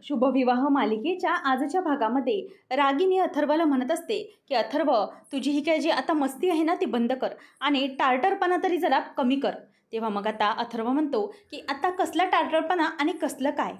शुभविवाह मालिकेच्या आजच्या भागामध्ये रागिनी अथर्वला म्हणत असते की अथर्व, तुझी ही काय जी आता मस्ती आहे ना ती बंद कर आणि टार्टरपणा तरी जरा कमी कर. तेव्हा मग आता अथर्व म्हणतो की आता कसला टार्टरपणा आणि कसलं काय,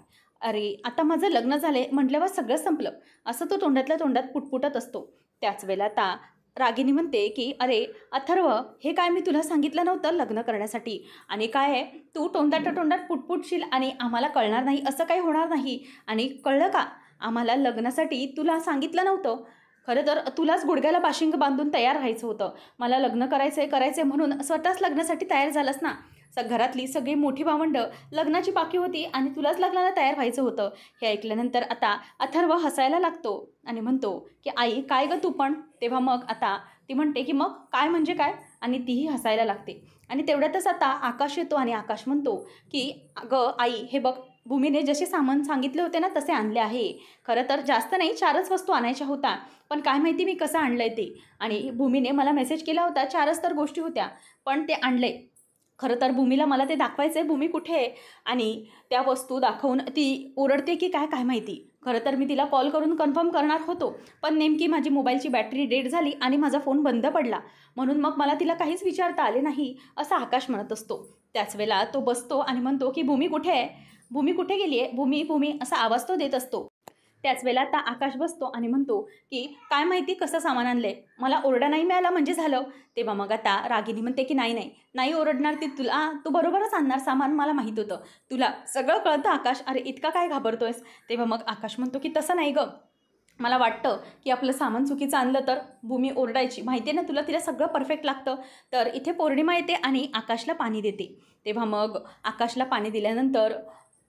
अरे आता माझं लग्न झाले म्हटल्यावर सगळं संपलं, असं तो तोंडातल्या तोंडात पुटपुटत असतो. त्याच वेळेला आता रागिनी म्हणते की अरे अथर्व, हे काय मी तुला सांगितलं नव्हतं लग्न करण्यासाठी, आणि काय आहे तू तोंडाच्या तोंडात पुटपुटशील आणि आम्हाला कळणार नाही, असं काही होणार नाही. आणि कळलं का, आम्हाला लग्नासाठी तुला सांगितलं नव्हतं. खरं तर तुलाच गुडघ्याला बाशिंग बांधून तयार राहायचं होतं. मला लग्न करायचं म्हणून स्वतःच लग्नासाठी तयार झालंस ना. घरातली सगळी मोठी भावंडं लग्नाची बाकी होती आणि तुलाच लग्नाला तयार व्हायचं होतं. हे ऐकल्यानंतर आता अथर्व हसायला लागतो आणि म्हणतो की आई काय गं तू पण. तेव्हा मग आता ती म्हणते की मग काय म्हणजे काय, आणि तीही हसायला लागते. आणि तेवढ्यातच आता आकाश येतो आणि आकाश म्हणतो की अगं आई, हे बघ, भूमीने जसे सामान सांगितले होते ना तसे आणले आहे. खरं तर जास्त नाही, 4च वस्तू आणायच्या होत्या, पण काय माहिती मी कसं आणलं आहे ते. आणि भूमीने मला मेसेज केला होता, 4च तर गोष्टी होत्या, पण ते आणले. खरं तर भूमीला मला ते दाखवायचं आहे, भूमी कुठे आहे, आणि त्या वस्तू दाखवून ती ओरडते की काय काय माहिती. खरं तर मी तिला कॉल करून कन्फर्म करणार होतो, पण नेमकी माझी मोबाईलची बॅटरी डेड झाली आणि माझा फोन बंद पडला, म्हणून मग मला तिला काहीच विचारता आले नाही, असं आकाश म्हणत असतो. त्याच वेळेला तो बसतो आणि म्हणतो की भूमी कुठे आहे, भूमी कुठे गेली आहे, भूमी भूमी असा आवाज तो देत असतो. त्याच वेळेला आता आकाश बसतो आणि म्हणतो की काय माहिती कसं सामान आणलंय, मला ओरडा नाही मिळाला म्हणजे झालं. तेव्हा मग आता रागिनी म्हणते की नाही नाही नाही ओरडणार ती तुला, तू बरोबरच आणणार सामान, मला माहीत होतं, तुला सगळं कळतं आकाश, अरे इतका काय घाबरतोयस. तेव्हा मग आकाश म्हणतो की तसं नाही गं, मला वाटतं की आपलं सामान चुकीचं आणलं तर भूमी ओरडायची, माहिती आहे ना तुला, तिला सगळं परफेक्ट लागतं. तर इथे पौर्णिमा येते आणि आकाशला पाणी देते. तेव्हा मग आकाशला पाणी दिल्यानंतर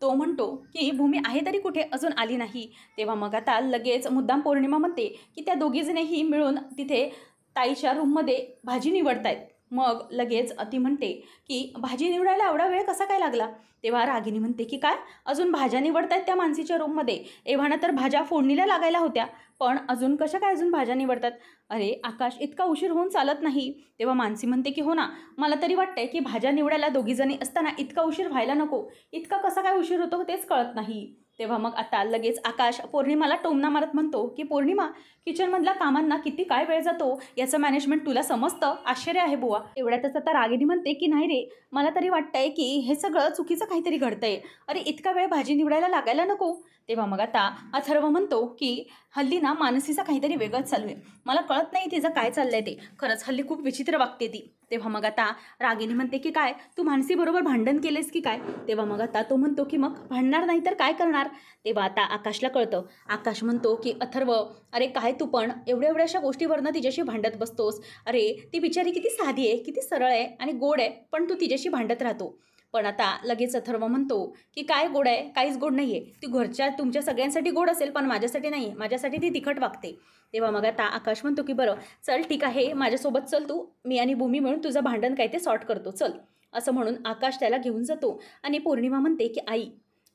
तो म्हणतो की भूमी आहे तरी कुठे, अजून आली नाही. तेव्हा मग आता लगेच मुद्दाम पौर्णिमा म्हणते की त्या दोघीजणीही मिळून तिथे ताईच्या रूममध्ये भाजी निवडतायत. मग लगेच ती म्हणते की भाजी निवडायला एवढा वेळ कसा काय लागला. तेव्हा रागिनी म्हणते की काय, अजून भाज्या निवडतायत त्या मानसीच्या रूममध्ये, एव्हाना तर भाज्या फोडणीला लागायला होत्या, पण अजून कशा काय अजून भाज्या निवडतात. अरे आकाश, इतका उशीर होऊन चालत नाही. तेव्हा मानसी म्हणते की हो ना, मला तरी वाटतंय की भाज्या निवडायला दोघीजणी असताना इतका उशीर व्हायला नको, इतका कसा काय उशीर होतो तेच कळत नाही. तेव्हा मग आता लगेच आकाश पौर्णिमाला टोमणा मारत म्हणतो की पौर्णिमा, किचनमधल्या कामांना किती काय वेळ जातो याचं मॅनेजमेंट तुला समजतं, आश्चर्य आहे बुवा. एवढ्यातच आता रागिनी म्हणते की नाही रे, मला तरी वाटतंय की हे सगळं चुकीचं काहीतरी घडतंय, अरे इतका वेळ भाजी निवडायला लागायला नको. तेव्हा मग आता अथर्व म्हणतो की हल्ली ना मानसीचा काहीतरी वेगळंच चालू आहे, मला कळत नाही तिचं काय चाललंय ते, खरंच हल्ली खूप विचित्र वागते ती. तेव्हा मग आता रागिनी म्हणते की काय, तू मानसी बरोबर भांडण केलेस की काय. तेव्हा मग आता तो म्हणतो की मग भांडणार नाही तर काय करणार. तेव्हा आता आकाशला कळतं. आकाश म्हणतो की अथर्व, अरे काय तू पण एवढ्या एवढ्याशा गोष्टीवरनं तिच्याशी भांडत बसतोस, अरे ती बिचारी किती साधी आहे, किती सरळ आहे आणि गोड आहे, पण तू तिच्याशी भांडत राहतो. पण आता लगेच अथर्व म्हणतो की काय गोड आहे, काहीच गोड नाही आहे, ती घरच्या तुमच्या सगळ्यांसाठी गोड असेल पण माझ्यासाठी नाही, माझ्यासाठी ती तिखट वागते. तेव्हा मग आता आकाश म्हणतो की बरं चल ठीक आहे, माझ्यासोबत चल तू, मी आणि भूमी मिळून तुझं भांडण काय ते सॉर्ट करतो, चल. असं म्हणून आकाश त्याला घेऊन जातो आणि पौर्णिमा म्हणते की आई,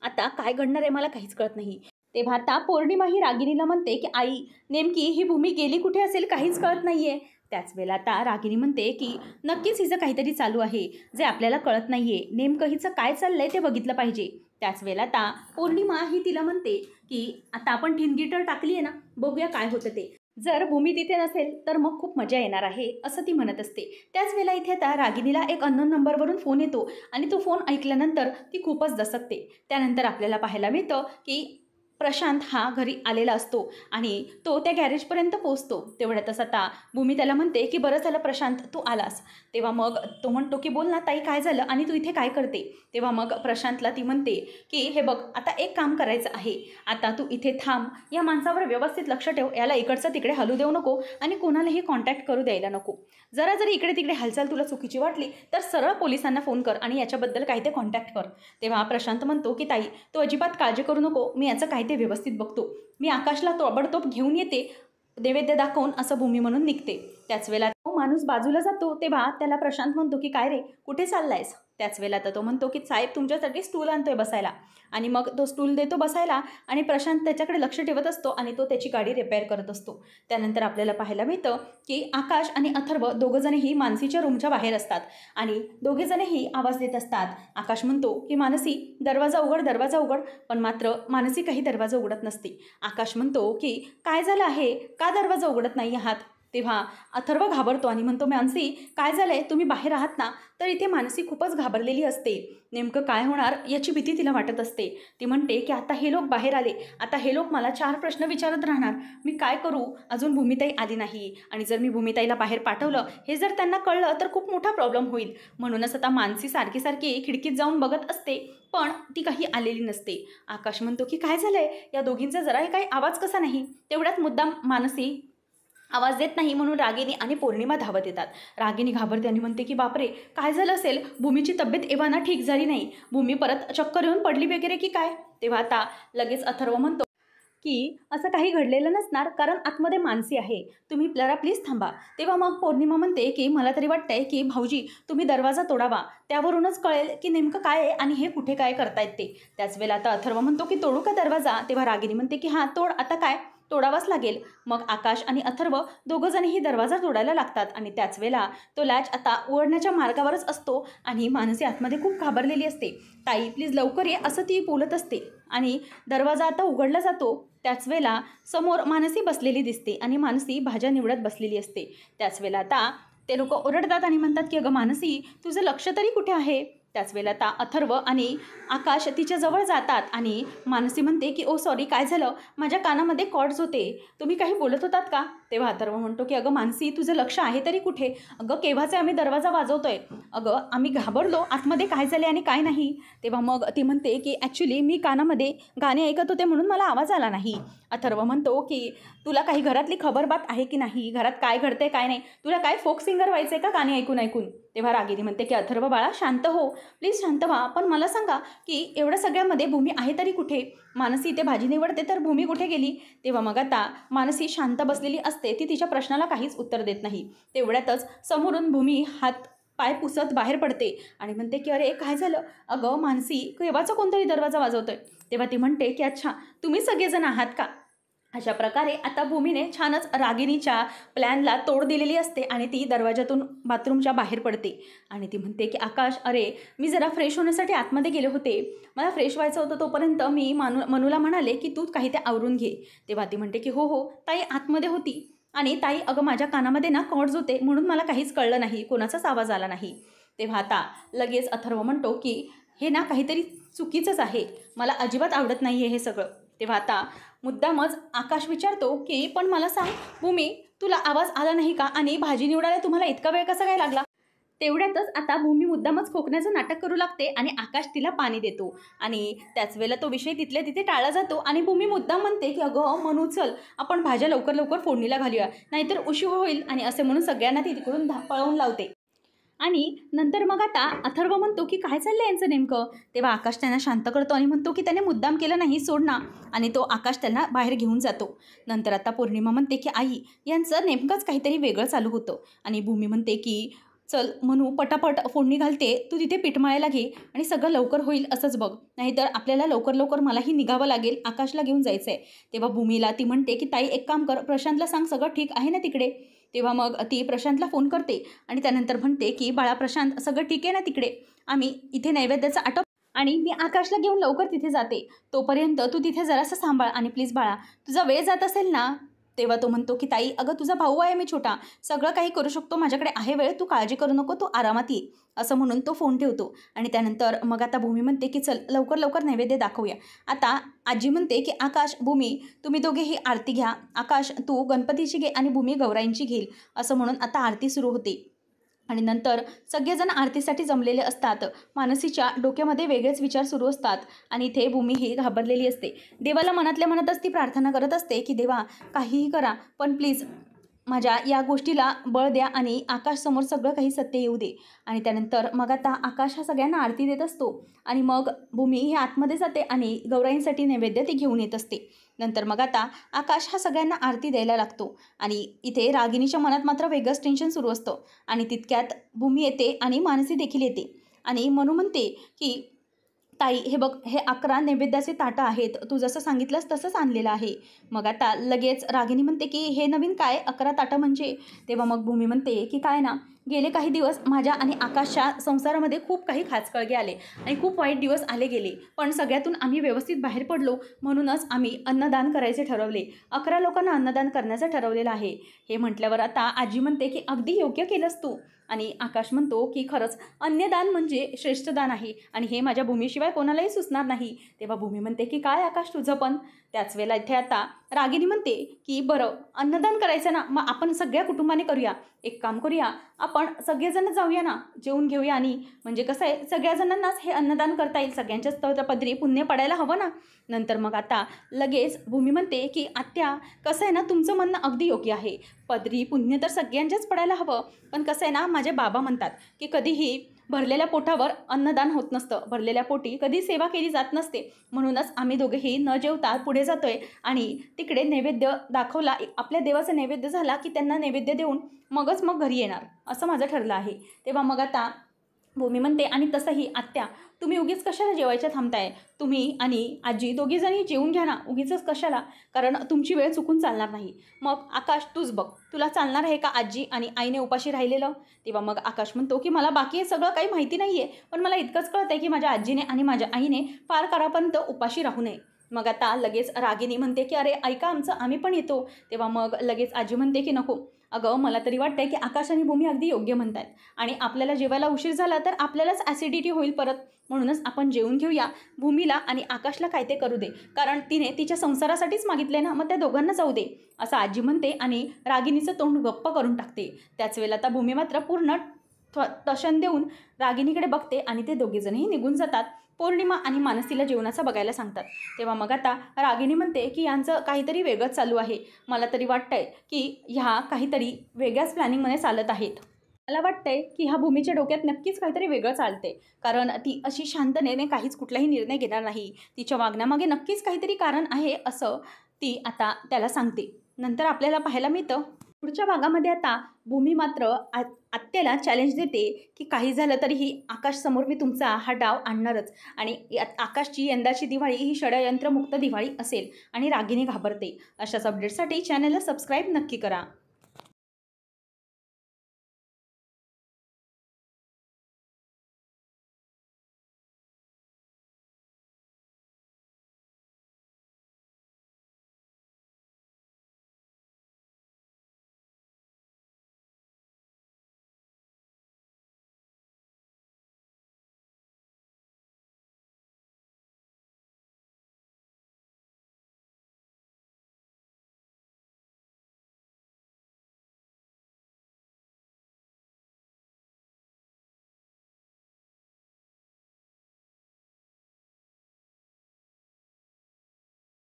आता काय घडणार आहे मला काहीच कळत नाही. तेव्हा आता पौर्णिमा ही रागिनीला म्हणते की आई, नेमकी ही भूमी गेली कुठे असेल काहीच कळत नाही आहे. त्याच वेळेला आता रागिनी म्हणते की नक्कीच हिचं काहीतरी चालू आहे जे आपल्याला कळत नाही आहे, नेमकं हिचं काय चाललं आहे ते बघितलं पाहिजे. त्याच वेळेला आता पौर्णिमा ही तिला म्हणते की आता आपण ठिणगी टाकली आहे ना, बघूया काय होतं ते, जर भूमी तिथे नसेल तर मग खूप मजा येणार आहे, असं ती म्हणत असते. त्याच वेळेला इथे आता रागिनीला एक अननोन नंबरवरून फोन येतो आणि तो फोन ऐकल्यानंतर ती खूपच दसकते. त्यानंतर आपल्याला पाहायला मिळतं की प्रशांत हा घरी आलेला असतो आणि तो त्या गॅरेजपर्यंत पोहोचतो. तेवढ्यातच आता भूमी त्याला म्हणते की बरं झालं प्रशांत तू आलास. तेव्हा मग तो म्हणतो की बोल ना ताई काय झालं आणि तू इथे काय करते. तेव्हा मग प्रशांतला ती म्हणते की हे बघ आता एक काम करायचं आहे, आता तू इथे थांब, या माणसावर व्यवस्थित लक्ष ठेव, याला इकडचं तिकडे हलू देऊ नको आणि कोणालाही कॉन्टॅक्ट करू द्यायला नको. जरा जरी इकडे तिकडे हालचाल तुला चुकीची वाटली तर सरळ पोलिसांना फोन कर आणि याच्याबद्दल काय ते कॉन्टॅक्ट कर. तेव्हा प्रशांत म्हणतो की ताई तू अजिबात काळजी करू नको, मी याचं काय ते व्यवस्थित बघतो, मी आकाशला ताबडतोब घेऊन येते, नैवेद्य दाखवून, असं भूमी म्हणून निघते. त्याच वेळेला तो माणूस बाजूला जातो तेव्हा त्याला प्रशांत म्हणतो की काय रे, कुठे चाललायस? त्याच वेळेला तर तो म्हणतो की साहेब तुमच्यासाठी स्टूल आणतोय बसायला. आणि मग तो स्टूल देतो बसायला आणि प्रशांत त्याच्याकडे लक्ष ठेवत असतो आणि तो त्याची गाडी रिपेअर करत असतो. त्यानंतर आपल्याला पाहायला मिळतं की आकाश आणि अथर्व दोघंजणही मानसीच्या रूमच्या बाहेर असतात आणि दोघेजणही आवाज देत असतात. आकाश म्हणतो की मानसी दरवाजा उघड, दरवाजा उघड, पण मात्र मानसी काही दरवाजा उघडत नसते. आकाश म्हणतो की काय झालं आहे, का दरवाजा उघडत नाही आहात? तेव्हा अथर्व घाबरतो आणि म्हणतो मानसी काय झालंय, तुम्ही बाहेर आहात ना? तर इथे मानसी खूपच घाबरलेली असते. नेमकं काय होणार याची भीती तिला वाटत असते. ती म्हणते की आता हे लोक बाहेर आले, आता हे लोक मला 4 प्रश्न विचारत राहणार, मी काय करू? अजून भूमिताई आली नाही आणि जर मी भूमिताईला बाहेर पाठवलं, हे जर त्यांना कळलं तर खूप मोठा प्रॉब्लेम होईल. म्हणूनच आता मानसी सारखी सारखी खिडकीत जाऊन बघत असते, पण ती काही आलेली नसते. आकाश म्हणतो की काय झालंय, या दोघींचा जराही काही आवाज कसा नाही? तेवढ्यात मुद्दाम मानसी आवाज देत नाही म्हणून रागिनी आणि पौर्णिमा धावत येतात. रागिनी घाबरते आणि म्हणते की बापरे, काय झालं असेल? भूमीची तब्येत एव्हाना ठीक झाली नाही, भूमी परत चक्कर येऊन पडली वगैरे की काय? तेव्हा आता लगेच अथर्व म्हणतो की असं काही घडलेलं नसणार, कारण आतमध्ये मानसी आहे, तुम्ही जरा प्लीज थांबा. तेव्हा मग पौर्णिमा म्हणते की मला तरी वाटतंय की भाऊजी तुम्ही दरवाजा तोडावा, त्यावरूनच कळेल की नेमकं काय आहे आणि हे कुठे काय करतायत ते. त्याच वेळेला आता अथर्व म्हणतो की तोडू का दरवाजा? तेव्हा रागिनी म्हणते की हां तोड, आता काय, तोडावाच लागेल. मग आकाश आणि अथर्व दोघंजणही दरवाजा तोडायला लागतात आणि त्याच वेळेला तो लॅच आता उघडण्याच्या मार्गावरच असतो आणि मानसी आतमध्ये खूप घाबरलेली असते. ताई प्लीज लवकर ये असं ती बोलत असते आणि दरवाजा आता उघडला जातो. त्याच वेळेला समोर मानसी बसलेली दिसते आणि मानसी भाज्या निवडत बसलेली असते. त्याच वेळेला आता ते लोक ओरडतात आणि म्हणतात की अगं मानसी तुझं लक्ष तरी कुठे आहे? त्याच वेळेला आता अथर्व आणि आकाश तिच्याजवळ जातात आणि मानसी म्हणते की ओ सॉरी, काय झालं, माझ्या कानामध्ये कॉर्ड्स होते, तुम्ही काही बोलत होतात का? तेव्हा अथर्व म्हणतो की अगं मानसी तुझं लक्ष आहे तरी कुठे? अगं केव्हाचे आम्ही दरवाजा वाजवतोय, अगं आम्ही घाबरलो आतमध्ये काय झाले आणि काय नाही. तेव्हा मग ती म्हणते की ॲक्च्युली मी कानामध्ये गाणे ऐकत होते म्हणून मला आवाज आला नाही. अथर्व म्हणतो की तुला काही घरातली खबरबात आहे की नाही, घरात काय घडते काय नाही, तुला काय फोक सिंगर व्हायचं आहे का गाणे ऐकून ऐकून? तेव्हा रागिनी म्हणते की अथर्व बाळा शांत हो, प्लीज शांत व्हा, पण मला सांगा की एवढ्या सगळ्यामध्ये भूमी आहे तरी कुठे? मानसी इथे भाजी निवडते तर भूमी कुठे गेली? तेव्हा मग आता मानसी शांत बसलेली असते, ती तिच्या प्रश्नाला काहीच उत्तर देत नाही. तेवढ्यातच समोरून भूमी हात पाय पुसत बाहेर पडते आणि म्हणते की अरे काय झालं? अगं मानसी केव्हाचा कोणतरी दरवाजा वाजवतोय. तेव्हा ती म्हणते की अच्छा तुम्ही सगळेजण आहात का? अशा प्रकारे आता भूमीने छानच रागिनीच्या प्लॅनला तोड दिलेली असते आणि ती दरवाजातून बाथरूमच्या बाहेर पडते आणि ती म्हणते की आकाश अरे मी जरा फ्रेश होण्यासाठी आतमध्ये गेले होते, मला फ्रेश व्हायचं होतं, तोपर्यंत मी मनूला म्हणाले की तू काही ते आवरून घे. तेव्हा ती म्हणते की हो हो ताई आतमध्ये होती आणि ताई अगं माझ्या कानामध्ये ना कॉर्ड्स होते म्हणून मला काहीच कळलं नाही, कोणाचाच आवाज आला नाही. तेव्हा आता लगेच अथर्व म्हणतो की हे ना काहीतरी चुकीचंच आहे, मला अजिबात आवडत नाही आहे हे सगळं. तेव्हा आता मुद्दामच आकाश विचारतो की पण मला सांग भूमी तुला आवाज आला नाही का आणि भाजी निवडायला तुम्हाला इतका वेळ कसा काय लागला? तेवढ्यातच आता भूमी मुद्दामच खोकण्याचं नाटक करू लागते आणि आकाश तिला पाणी देतो आणि त्याच वेळेला तो विषय तिथल्या तिथे टाळला जातो आणि भूमी मुद्दाम म्हणते की अगं मनू चल आपण भाज्या लवकर लवकर फोडणीला घालूया, नाहीतर उशीर होईल, आणि असे म्हणून सगळ्यांना ती तिकडून पळवून लावते. आणि नंतर मग आता अथर्व म्हणतो की काय चाललं यांचं नेमकं? तेव्हा आकाश त्यांना शांत करतो आणि म्हणतो की त्याने मुद्दाम केलं नाही, सोड ना, आणि तो आकाश त्यांना बाहेर घेऊन जातो. नंतर आता पौर्णिमा म्हणते की आई यांचं नेमकंच काहीतरी वेगळं चालू होतं आणि भूमी म्हणते की चल म्हणू पटापट फोडणी घालते, तू तिथे पीठ मळायला घे आणि सगळं लवकर होईल असंच बघ, नाहीतर आपल्याला लवकर लवकर मलाही निघावं लागेल, आकाशला घेऊन जायचं आहे. तेव्हा भूमीला ती म्हणते की ताई एक काम कर, प्रशांतला सांग सगळं ठीक आहे ना तिकडे. तेव्हा मग ती प्रशांतला फोन करते आणि त्यानंतर म्हणते की बाळा प्रशांत सगळं ठीक आहे ना तिकडे, आम्ही इथे नैवेद्याचा आटप आणि मी आकाशला घेऊन लवकर तिथे जाते, तोपर्यंत तू तिथे जरासं सांभाळ आणि प्लीज बाळा तुझा वेळ जात असेल ना. तेव्हा तो म्हणतो की ताई अगं तुझा भाऊ आहे मी छोटा, सगळं काही करू शकतो, माझ्याकडे आहे वेळ, तू काळजी करू नको, तू आरामात ये, असं म्हणून तो फोन ठेवतो. आणि त्यानंतर मग आता भूमी म्हणते की चल लवकर लवकर नैवेद्य दाखवूया. आता आजी म्हणते की आकाश भूमी तुम्ही दोघेही आरती घ्या, आकाश तू गणपतीची घे आणि भूमी गौराईंची घेईल, असं म्हणून आता आरती सुरू होते. आणि नंतर सगळेजण आरतीसाठी जमलेले असतात. मानसीच्या डोक्यामध्ये वेगळेच विचार सुरू असतात आणि इथे भूमी ही घाबरलेली असते. देवाला मनातल्या मनातच ती प्रार्थना करत असते की देवा काहीही करा, पण प्लीज माझ्या या गोष्टीला बळ द्या आणि आकाशसमोर सगळं काही सत्य येऊ दे. आणि त्यानंतर मग आता आकाश हा सगळ्यांना आरती देत असतो आणि मग भूमी ही आतमध्ये जाते आणि गौराईंसाठी नैवेद्य ती घेऊन येत असते. नंतर मग आता आकाश हा सगळ्यांना आरती द्यायला लागतो आणि इथे रागिणीच्या मनात मात्र वेगळंच टेन्शन सुरू असतं. आणि तितक्यात भूमी येते आणि मानसी देखील येते आणि मनू म्हणते की ताई हे बघ, हे 11 नैवेद्याचे ताटं आहेत, तू जसं सांगितलंस तसंच आणलेलं आहे. मग आता लगेच रागिणी म्हणते की हे नवीन काय 11 ताटं म्हणजे? तेव्हा मग भूमी म्हणते की काय ना, गेले काही दिवस माझ्या आणि आकाशच्या संसारामध्ये खूप काही खाचखळगे आले आणि खूप वाईट दिवस आले गेले, पण सगळ्यातून आम्ही व्यवस्थित बाहेर पडलो. म्हणूनच आम्ही अन्नदान करायचे ठरवले. 11 लोकांना अन्नदान करण्याचं ठरवलेलं आहे. हे म्हटल्यावर आता आजी म्हणते की अगदी योग्य केलंस तू. आणि आकाश म्हणतो की खरंच अन्नदान म्हणजे श्रेष्ठ दान आहे आणि हे माझ्या भूमीशिवाय कोणालाही सुचणार नाही. तेव्हा भूमी म्हणते की काय आकाश तुझं पण? त्याच वेळेला इथे आता रागिनी म्हणते की बरं, अन्नदान करायचं ना, मग आपण सगळ्या कुटुंबाने करूया. एक काम करूया, आपण सगळेजण जाऊया ना, जेवून घेऊया. आणि म्हणजे कसं आहे, सगळ्या जणांनाच हे अन्नदान करता येईल, सगळ्यांच्याच पदरी पुण्य पडायला हवं ना. नंतर मग आता लगेच भूमी म्हणते की आत्या, कसं आहे ना, तुमचं म्हणणं अगदी योग्य आहे. पदरी पुण्य तर सगळ्यांच्याच पडायला हवं, पण कसं आहे ना, माझे बाबा म्हणतात की कधीही भरलेल्या पोटावर अन्नदान होत नसतं, भरलेल्या पोटी कधी सेवा केली जात नसते. म्हणूनच आम्ही दोघेही न जेवता पुढे जातोय आणि तिकडे नैवेद्य दाखवला, आपल्या देवाचा नैवेद्य झाला की त्यांना नैवेद्य देऊन मगच मग घरी येणार, असं माझं ठरलं आहे. तेव्हा मग आता भूमी म्हणते आणि तसंही आत्या, तुम्ही उगीच कशाला जेवायच्या थांबताय? तुम्ही आणि आजी दोघीजणी जेवून घ्या ना, उगीचच कशाला, कारण तुमची वेळ चुकून चालणार नाही. मग आकाश तूच बघ, तुला चालणार आहे का आजी आणि आईने उपाशी राहिलेलं? तेव्हा मग आकाश म्हणतो की मला बाकी हे सगळं काही माहिती नाही आहे, पण मला इतकंच कळतं आहे की माझ्या आजीने आणि माझ्या आईने फार काळापर्यंत उपाशी राहू नये. मग आता लगेच रागिनी म्हणते की अरे ऐका आमचं, आम्ही पण येतो. तेव्हा मग लगेच आजी म्हणते की नको, अगं मला तरी वाटतंय की आकाश आणि भूमी अगदी योग्य म्हणतात आणि आपल्याला जेवायला उशीर झाला तर आपल्यालाच ॲसिडिटी होईल परत. म्हणूनच आपण जेवून घेऊया. भूमीला आणि आकाशला काय ते करू दे, कारण तिने तिच्या संसारासाठीच मागितले ना, मग त्या दोघांना जाऊ दे, असं आजी म्हणते आणि रागिनीचं तोंड गप्प करून टाकते. त्याच वेळेला आता भूमी मात्र पूर्ण तशन देऊन रागिनीकडे बघते आणि ते दोघेजणही निघून जातात. पौर्णिमा आणि मानसीला जेवणाचं बघायला सांगतात. तेव्हा मग आता रागिनी म्हणते की यांचं काहीतरी वेगळंच चालू आहे. मला तरी वाटतंय की ह्या काहीतरी वेगळ्याच प्लॅनिंगमध्ये चालत आहेत. मला वाटतंय की ह्या भूमीच्या डोक्यात नक्कीच काहीतरी वेगळं चालते, कारण ती अशी शांततेने काहीच कुठलाही निर्णय घेणार नाही. तिच्या वागण्यामागे नक्कीच काहीतरी कारण आहे, असं ती आता त्याला सांगते. नंतर आपल्याला पाहायला मिळतं पुढच्या भागामध्ये आता भूमी मात्र आत्याला चॅलेंज देते की काही झालं तरीही आकाशसमोर मी तुमचा हा डाव आणणारच आणि आकाशची यंदाची दिवाळी ही षडयंत्रमुक्त दिवाळी असेल. आणि रागिनी घाबरते. अशाच अपडेट्ससाठी चॅनलला सबस्क्राईब नक्की करा.